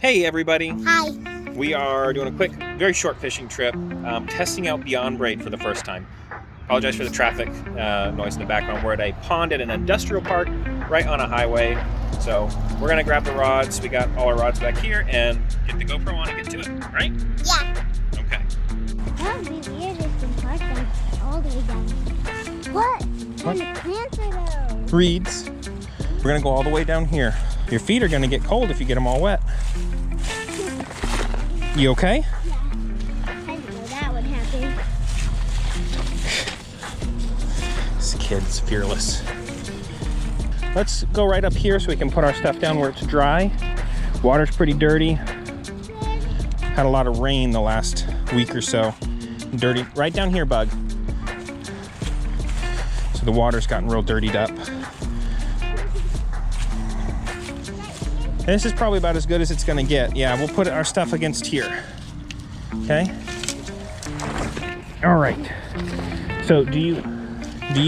Hey everybody! Hi. We are doing a quick, very short fishing trip, testing out Beyond Braid for the first time. Apologize for the traffic noise in the background. We're at a pond at an industrial park right on a highway. So we're gonna grab the rods. We got all our rods back here and get the GoPro on and get to it, right? Yeah. Okay. That would be weird if the park went all the way down. What kind of plants are those? Reeds. We're gonna go all the way down here. Your feet are gonna get cold if you get them all wet. You okay? Yeah. I didn't know that would happen. This kid's fearless. Let's go right up here so we can put our stuff down where it's dry. Water's pretty dirty. Had a lot of rain the last week or so. Dirty. Right down here, Bug. So the water's gotten real dirtied up. And this is probably about as good as it's gonna get. Yeah, we'll put our stuff against here. Okay? All right. So do you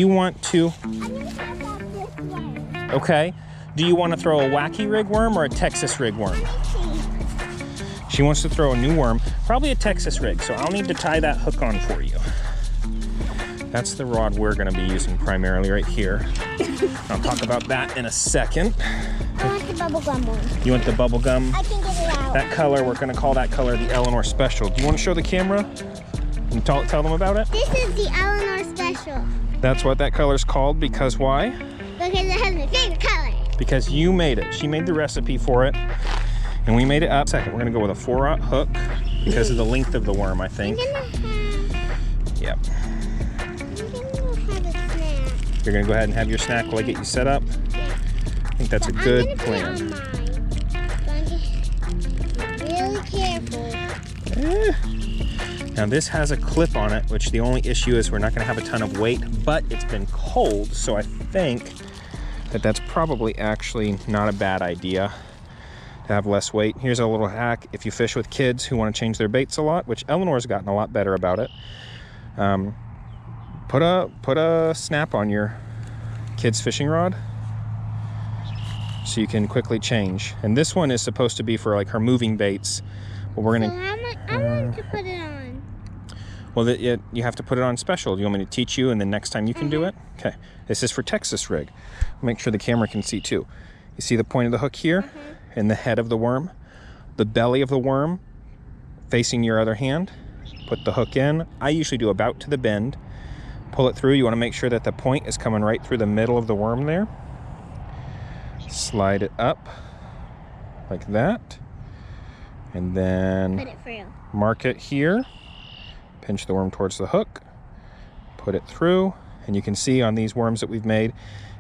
want to, okay. Do you want to throw a wacky rig worm or a Texas rig worm? She wants to throw a new worm, probably a Texas rig, so I'll need to tie that hook on for you. That's the rod we're gonna be using primarily right here. I'll talk about that in a second. I want the bubble gum one. You want the bubble gum? I can get it out. That color, we're gonna call that color the Eleanor Special. Do you want to show the camera and tell them about it? This is the Eleanor Special. That's what that color's called because why? Because it has my favorite color. Because you made it. She made the recipe for it, and we made it up. Second, we're gonna go with a 4/0 hook because of the length of the worm, I think. I'm gonna have Yep. a snack. You're gonna go ahead and have your snack while I get you set up. I think that's a good plan. I'm gonna put it on mine. Be really careful. Now this has a clip on it, which the only issue is we're not gonna have a ton of weight, but it's been cold, so I think that that's probably actually not a bad idea to have less weight. Here's a little hack if you fish with kids who want to change their baits a lot, which Eleanor's gotten a lot better about it. Put a snap on your kid's fishing rod so you can quickly change. And this one is supposed to be for like her moving baits. But we're gonna. So I want to put it on. Well, you have to put it on special. Do you want me to teach you and then next time you can do it? Okay. This is for Texas rig. Make sure the camera can see too. You see the point of the hook here and the head of the worm, the belly of the worm facing your other hand. Put the hook in. I usually do about to the bend. Pull it through. You want to make sure that the point is coming right through the middle of the worm there. Slide it up like that. And then Put it through. Mark it here. Pinch the worm towards the hook. Put it through. And you can see on these worms that we've made,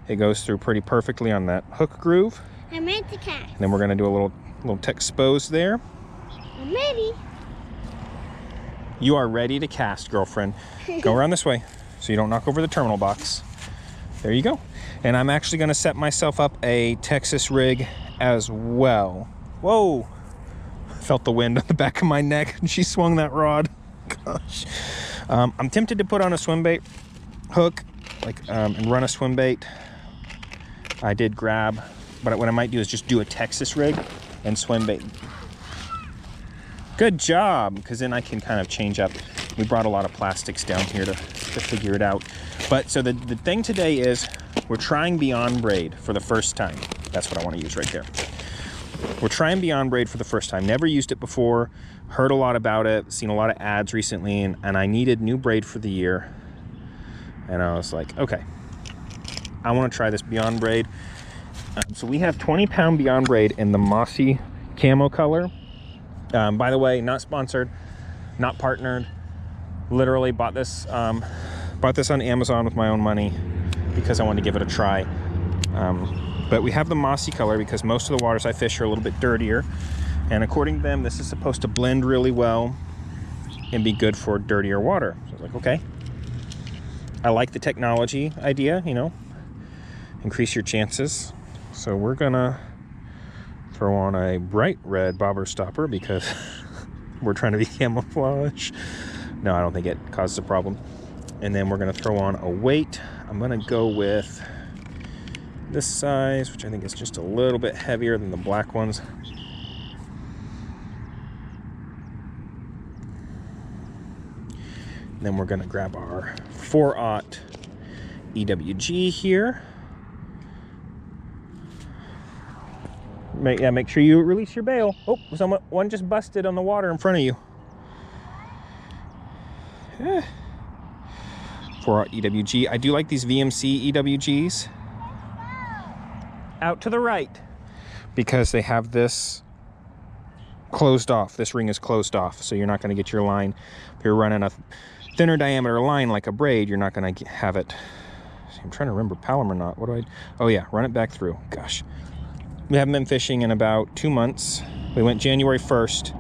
it goes through pretty perfectly on that hook groove. I'm ready to cast. And then we're going to do a little expose there. I'm ready. You are ready to cast, girlfriend. Go around this way so you don't knock over the terminal box. There you go. And I'm actually going to set myself up a Texas rig as well. Whoa. Felt the wind on the back of my neck and she swung that rod. Gosh. I'm tempted to put on a swim bait hook and run a swim bait. I did grab, but what I might do is just do a Texas rig and swim bait. Good job, because then I can kind of change up. We brought a lot of plastics down here to figure it out. But so the thing today is we're trying Beyond Braid for the first time. That's what I want to use right there. We're trying Beyond Braid for the first time. Never used it before. Heard a lot about it. Seen a lot of ads recently, and I needed new braid for the year. And I was like, okay, I want to try this Beyond Braid. So we have 20-pound Beyond Braid in the mossy camo color. By the way, not sponsored, not partnered. Literally bought this on Amazon with my own money because I wanted to give it a try. But we have the mossy color because most of the waters I fish are a little bit dirtier. And according to them, this is supposed to blend really well and be good for dirtier water. So I was like, okay. I like the technology idea, you know, increase your chances. So we're gonna throw on a bright red bobber stopper because we're trying to be camouflage. No, I don't think it causes a problem. And then we're gonna throw on a weight. I'm gonna go with this size, which I think is just a little bit heavier than the black ones. then we're gonna grab our 4/0 EWG here. Make sure you release your bail. Oh, one just busted on the water in front of you. 4/0 EWG. I do like these VMC EWGs. Out to the right, because they have this closed off. This ring is closed off, so you're not going to get your line. If you're running a thinner diameter line like a braid, you're not going to have it. I'm trying to remember Palomar knot. What do I? Oh yeah, run it back through. Gosh, we haven't been fishing in about 2 months. We went January 1st,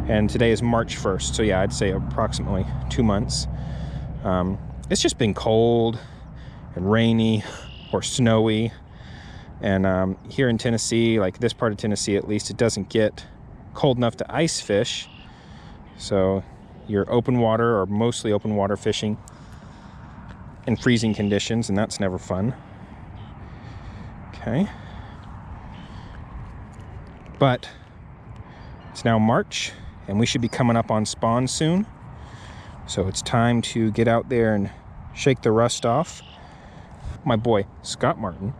and today is March 1st. So yeah, I'd say approximately 2 months. It's just been cold and rainy or snowy. And here in Tennessee, like this part of Tennessee at least, it doesn't get cold enough to ice fish. So you're open water or mostly open water fishing in freezing conditions, and that's never fun. Okay. But it's now March, and we should be coming up on spawn soon. So it's time to get out there and shake the rust off. My boy, Scott Martin,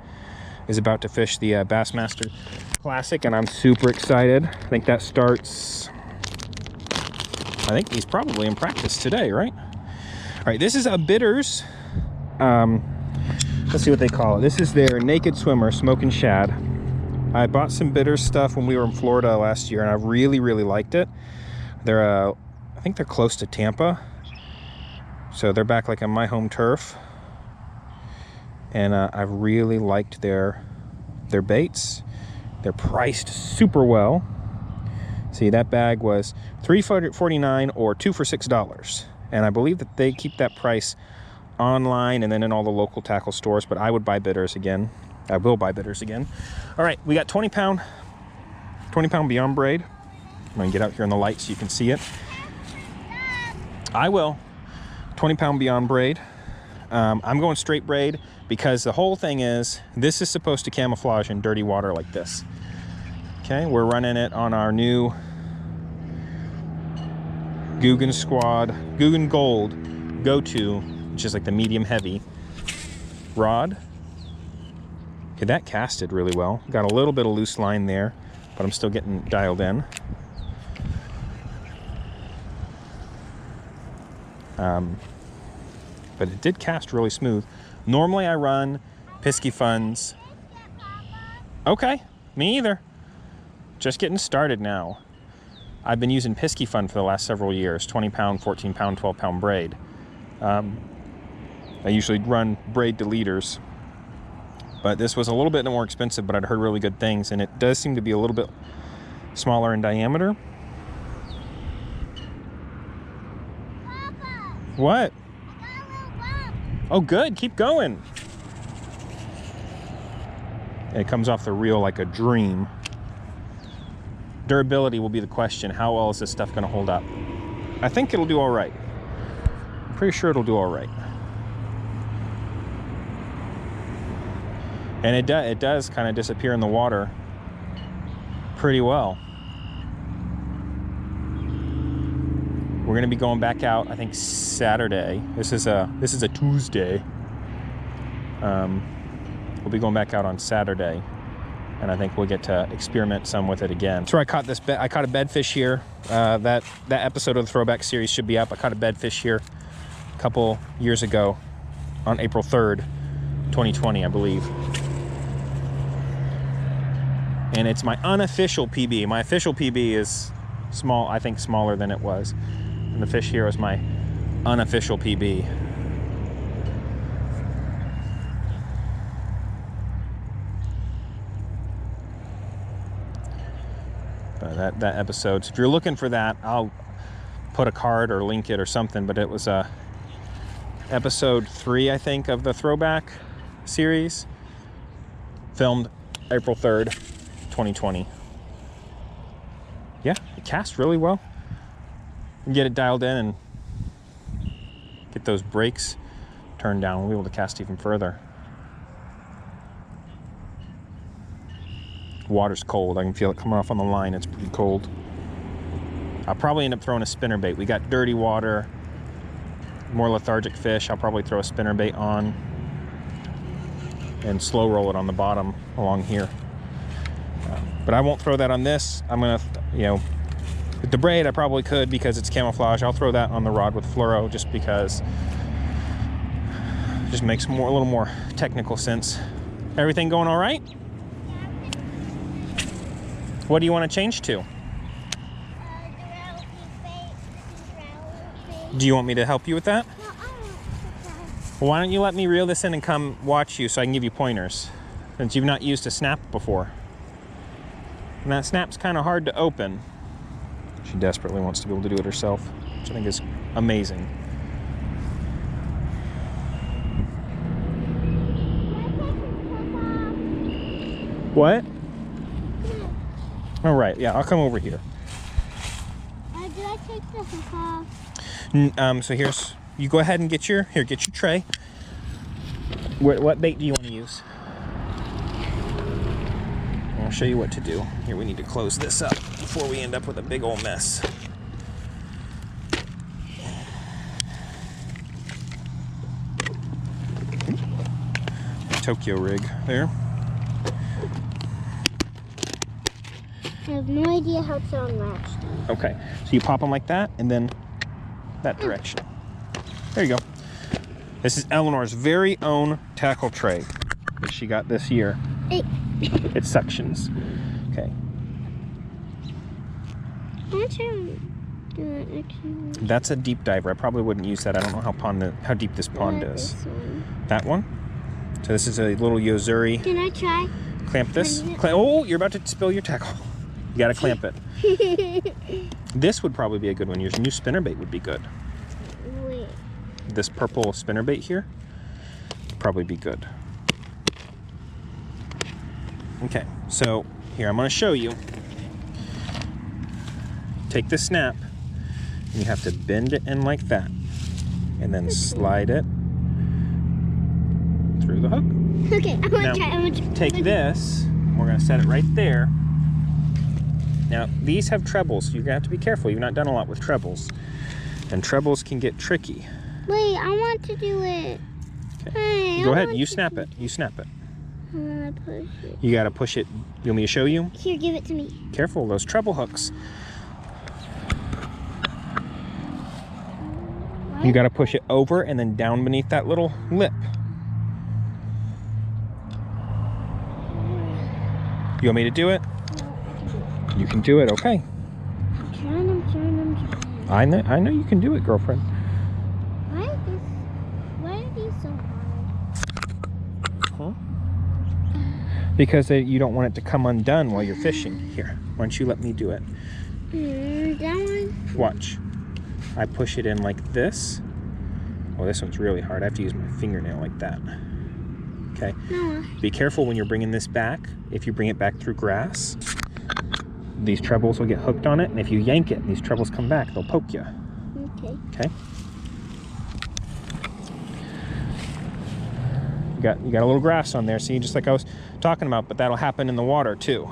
is about to fish the Bassmaster Classic, and I'm super excited. I think that starts, I think he's probably in practice today, right? All right, this is a Bitters. Let's see what they call it. This is their Naked Swimmer Smoking Shad. I bought some Bitters stuff when we were in Florida last year, and I really, really liked it. They're, I think they're close to Tampa. So they're back like on my home turf. And I've really liked their baits. They're priced super well. See, that bag was $3.49 or 2 for $6. And I believe that they keep that price online and then in all the local tackle stores, but I would buy Bitters again. I will buy Bitters again. All right, we got 20 pound Beyond Braid. I'm gonna get out here in the light so you can see it. I will. 20 pound Beyond Braid. I'm going straight braid because the whole thing is, this is supposed to camouflage in dirty water like this. Okay, we're running it on our new Guggen Gold Go-To, which is like the medium heavy rod. Okay, that casted really well. Got a little bit of loose line there, but I'm still getting dialed in. But it did cast really smooth. Normally I run Piscifunds. Okay, me either. Just getting started now. I've been using Piscifund for the last several years, 20 pound, 14 pound, 12 pound braid. I usually run braid deleters, but this was a little bit more expensive, but I'd heard really good things, and it does seem to be a little bit smaller in diameter. Papa, What? I got a little bump. Oh, good. Keep going. And it comes off the reel like a dream. Durability will be the question. How well is this stuff going to hold up? I think it'll do all right. I'm pretty sure it'll do all right. And it does kind of disappear in the water pretty well. We're going to be going back out, I think, Saturday. This is a Tuesday. We'll be going back out on Saturday, and I think we'll get to experiment some with it again. So I caught I caught a bedfish here. That episode of the Throwback series should be up. I caught a bedfish here a couple years ago on April 3rd, 2020, I believe. And it's my unofficial PB. My official PB is small, I think smaller than it was. And the fish here is my unofficial PB. That episode, so if you're looking for that, I'll put a card or link it or something, but it was episode 3, I think, of the Throwback series, filmed April 3rd, 2020. Yeah, it cast really well. You get it dialed in and get those brakes turned down, we'll be able to cast even further. Water's cold. I can feel it coming off on the line. It's pretty cold. I'll probably end up throwing a spinnerbait. We got dirty water more lethargic fish, I'll probably throw a spinnerbait on and slow roll it on the bottom along here. But I won't throw that on this. I'm gonna, you know, with the braid I probably could because it's camouflage. I'll throw that on the rod with fluoro just because it just makes a little more technical sense. Everything going all right? What do you want to change to? Do you want me to help you with that? Well, why don't you let me reel this in and come watch you so I can give you pointers, since you've not used a snap before. And that snap's kind of hard to open. She desperately wants to be able to do it herself, which I think is amazing. What? All right, yeah, I'll come over here. Did I take the hook off? So here's, you go ahead and get your tray. What bait do you want to use? I'll show you what to do. Here, we need to close this up before we end up with a big old mess. Tokyo rig there. I have no idea how to unlatch them. Okay, so you pop them like that and then that direction. There you go. This is Eleanor's very own tackle tray that she got this year. Hey. It suctions. Okay. That's a deep diver. I probably wouldn't use that. I don't know how deep this pond is. That one. So this is a little Yozuri. Can I try? Clamp this. Oh, you're about to spill your tackle. You gotta clamp it. This would probably be a good one. Your new spinnerbait would be good. Wait. This purple spinnerbait here would probably be good. Okay, so here I'm gonna show you. Take the snap, and you have to bend it in like that, and then slide it through the hook. Okay, I'm gonna try. Take this, and we're gonna set it right there. Now, these have trebles, so you're gonna have to be careful. You've not done a lot with trebles, and trebles can get tricky. Wait, I want to do it. Okay. Hey, Go ahead, you snap it. You snap it. I'm gonna push it. You gotta push it. You want me to show you? Here, give it to me. Careful, those treble hooks. You gotta push it over and then down beneath that little lip. You want me to do it? You can do it, okay. I'm trying. I know you can do it, girlfriend. Why are these so hard? Huh? Because you don't want it to come undone while you're fishing. Here, why don't you let me do it? That one? Watch. I push it in like this. Oh, this one's really hard. I have to use my fingernail like that. Okay. No. Be careful when you're bringing this back. If you bring it back through grass, these trebles will get hooked on it, and if you yank it and these trebles come back, they'll poke you. Okay. Okay. You got a little grass on there, see, just like I was talking about, but that'll happen in the water too.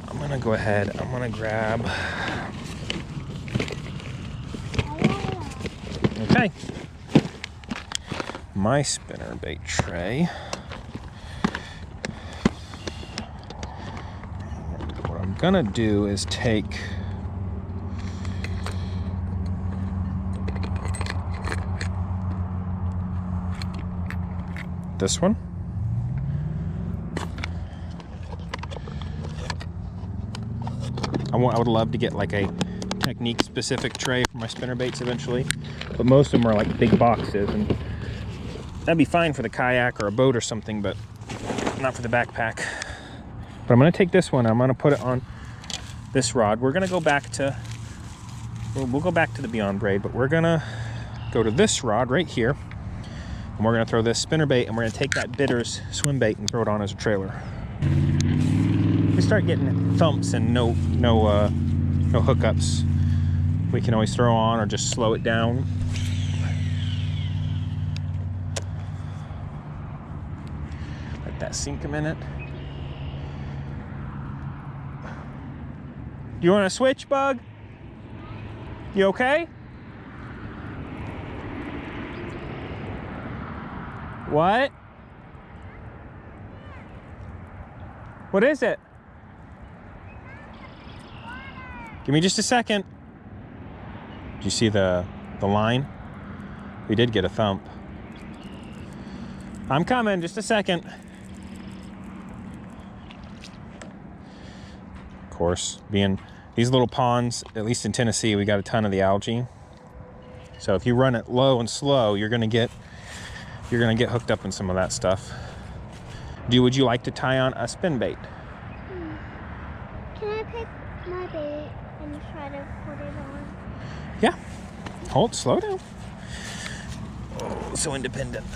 I'm gonna go ahead, I'm gonna grab. Okay. My spinnerbait tray. What I'm gonna do is take this one. I would love to get like a technique specific tray for my spinnerbaits eventually, but most of them are like big boxes, and that'd be fine for the kayak or a boat or something, but not for the backpack. But I'm gonna take this one, I'm gonna put it on this rod. We're gonna go back to, we'll go back to the Beyond Braid, but we're gonna go to this rod right here, and we're gonna throw this spinnerbait, and we're gonna take that Bitters swim bait and throw it on as a trailer. We start getting thumps and no hookups, we can always throw on or just slow it down. Let that sink a minute. You want to switch, Bug? You okay? What? What is it? Give me just a second. Did you see the line? We did get a thump. I'm coming, just a second. Of course, being these little ponds, at least in Tennessee, we got a ton of the algae. So if you run it low and slow, you're gonna get hooked up in some of that stuff. Would you like to tie on a spin bait? Can I pick my bait and try to put it on? Yeah. Hold, slow down. Oh, so independent.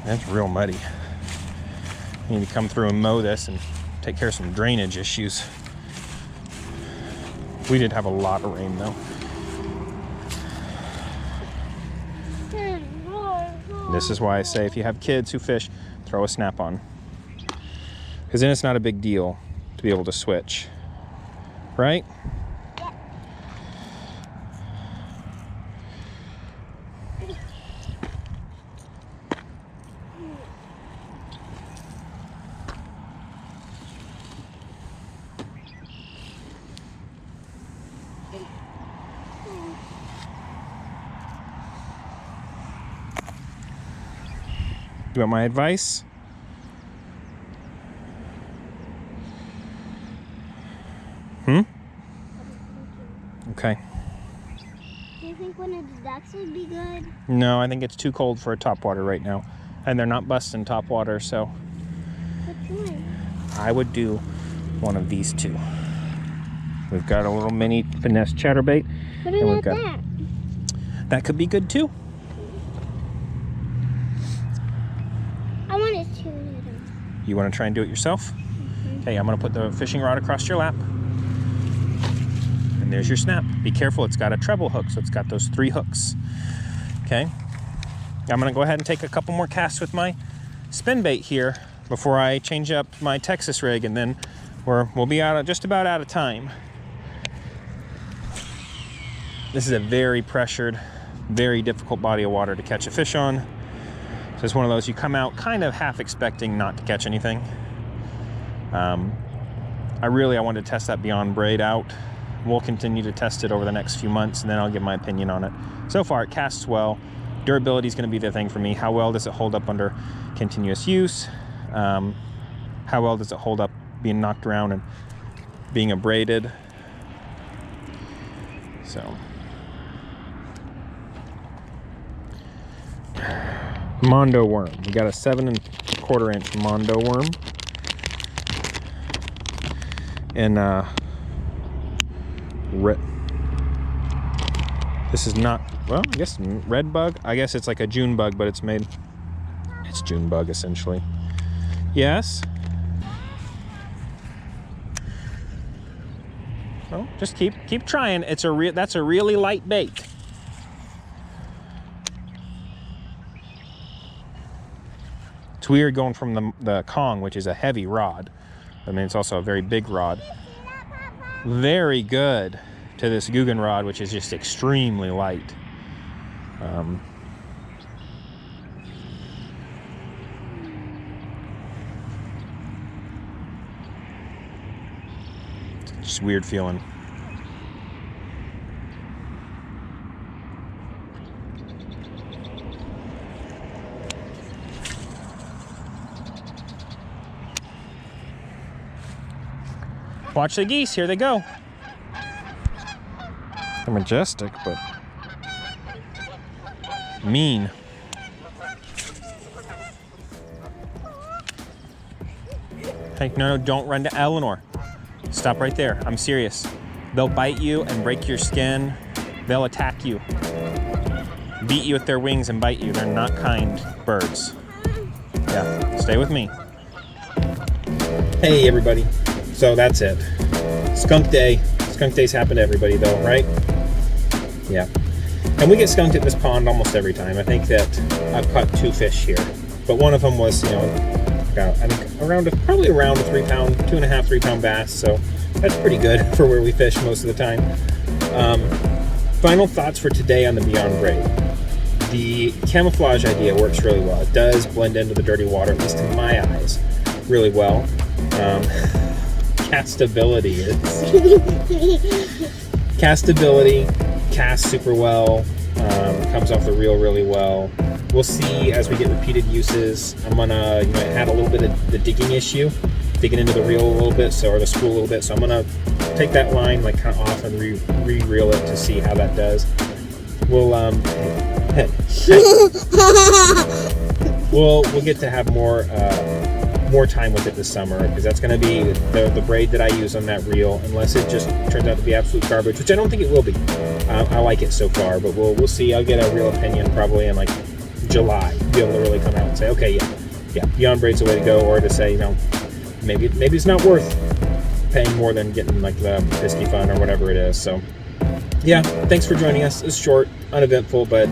That's real muddy. You need to come through and mow this and take care of some drainage issues. We did have a lot of rain though. This is why I say if you have kids who fish, throw a snap-on. Because then it's not a big deal to be able to switch. Right? You want my advice? Okay. Do you think one of the ducks would be good? No, I think it's too cold for a topwater right now. And they're not busting topwater, so Which one? I would do one of these two. We've got a little mini finesse chatterbait. What and we've about got that? that could be good too. I want it too little. You want to try and do it yourself? Okay, I'm going to put the fishing rod across your lap. And there's your snap. Be careful, it's got a treble hook, so it's got those 3 hooks. Okay, I'm going to go ahead and take a couple more casts with my spin bait here before I change up my Texas rig, and then we'll be just about out of time. This is a very pressured, very difficult body of water to catch a fish on. So it's one of those you come out kind of half expecting not to catch anything. I wanted to test that Beyond Braid out. We'll continue to test it over the next few months, and then I'll give my opinion on it. So far, it casts well. Durability is going to be the thing for me. How well does it hold up under continuous use? How well does it hold up being knocked around and being abraded? So, Mondo Worm. We got a 7 1/4 inch Mondo Worm. And this is not, well, I guess red bug. I guess it's like a June bug, but it's June bug essentially. Yes. Well, just keep trying. That's a really light bait. It's weird going from the Kong, which is a heavy rod. I mean, it's also a very big rod. Very good to this Guggen rod, which is just extremely light. It's just weird feeling. Watch the geese, here they go. They're majestic, but mean. Hey, no, don't run to Eleanor. Stop right there, I'm serious. They'll bite you and break your skin. They'll attack you. Beat you with their wings and bite you. They're not kind birds. Yeah, stay with me. Hey, everybody. So that's it. Skunk day. Skunk days happen to everybody though, right? Yeah. And we get skunked at this pond almost every time. I think that I've caught 2 fish here. But one of them was, I think probably around a 3 pound, 2.5, 3 pound bass. So That's pretty good for where we fish most of the time. Final thoughts for today on the Beyond Braid. The camouflage idea works really well. It does blend into the dirty water, at least in my eyes, really well. Castability casts super well, comes off the reel really well. We'll see as we get repeated uses. I'm gonna add a little bit of the digging issue, digging into the reel a little bit, or the spool a little bit. So I'm gonna take that line like kind of off and re-reel it to see how that does. We'll we'll get to have more time with it this summer, because that's going to be the braid that I use on that reel, unless it just turns out to be absolute garbage, which I don't think it will be. I like it so far, but we'll see. I'll get a real opinion probably in like July, be able to really come out and say, okay, yeah, Beyond Braid's the way to go, or to say, maybe it's not worth paying more than getting like the Pisky Fun or whatever it is. So yeah, thanks for joining us. It's short, uneventful, but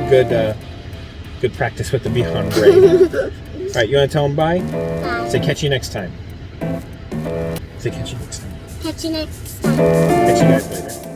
good practice with the Beyond Braid. All right, you want to tell them bye? Bye. Say catch you next time. Say catch you next time. Catch you next time. Catch you guys later.